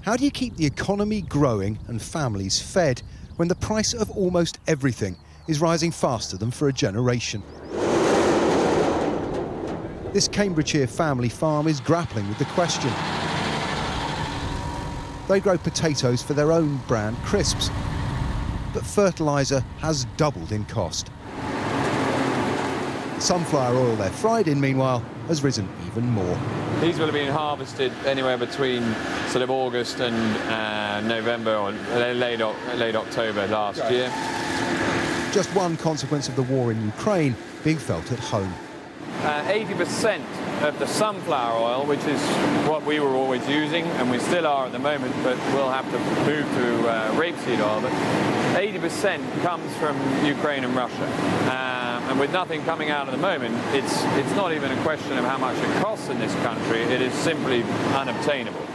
How do you keep the economy growing and families fed when the price of almost everything is rising faster than for a generation? This Cambridgeshire family farm is grappling with the question. They grow potatoes for their own brand crisps, but fertiliser has doubled in cost. The sunflower oil they're fried in, meanwhile, has risen even more. These will have been harvested anywhere between sort of August and November or late October last year. Just one consequence of the war in Ukraine being felt at home. 80% of the sunflower oil, which is what we were always using, and we still are at the moment, but we'll have to move to rapeseed oil, but 80% comes from Ukraine and Russia. And with nothing coming out at the moment, it's not even a question of how much it costs in this country, it is simply unobtainable.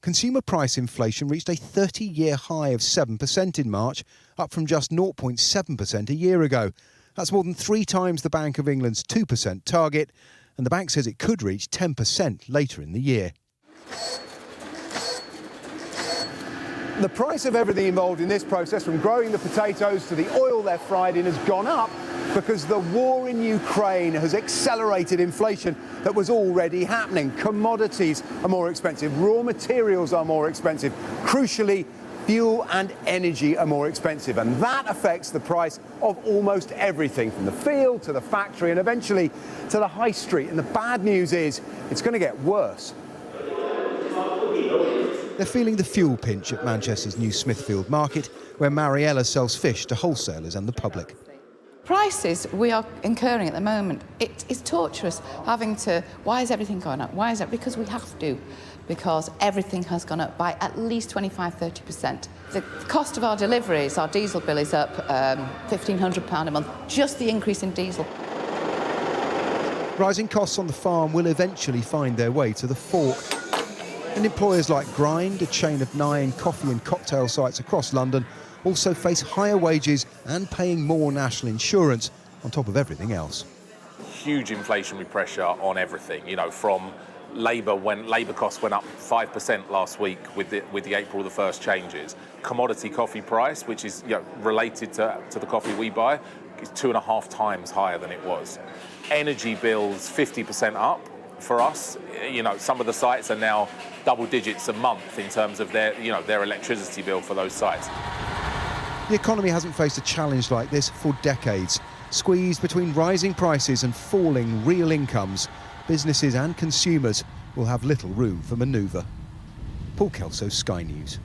Consumer price inflation reached a 30-year high of 7% in March, up from just 0.7% a year ago. That's more than 3 times the Bank of England's 2% target, and the bank says it could reach 10% later in the year. The price of everything involved in this process, from growing the potatoes to the oil they're fried in, has gone up because the war in Ukraine has accelerated inflation that was already happening. Commodities are more expensive, raw materials are more expensive, crucially, fuel and energy are more expensive, and that affects the price of almost everything, from the field to the factory and eventually to the high street. And the bad news is it's going to get worse. They're feeling the fuel pinch at Manchester's new Smithfield market, where Mariella sells fish to wholesalers and the public. Prices we are incurring at the moment, it is torturous having to, why is everything going up? Why is it? Because we have to, because everything has gone up by at least 25–30%. The cost of our deliveries, our diesel bill is up £1,500 a month, just the increase in diesel. Rising costs on the farm will eventually find their way to the fork. And employers like Grind, a chain of 9 coffee and cocktail sites across London, also face higher wages and paying more national insurance on top of everything else. Huge inflationary pressure on everything, you know, from labour, when labour costs went up 5% last week with the April the 1st changes. Commodity coffee price, which is, you know, related to the coffee we buy, is 2.5 times higher than it was. Energy bills 50% up. For us, you know, some of the sites are now double digits a month in terms of their electricity bill for those sites. The economy hasn't faced a challenge like this for decades. Squeezed between rising prices and falling real incomes, businesses and consumers will have little room for manoeuvre. Paul Kelso, Sky News.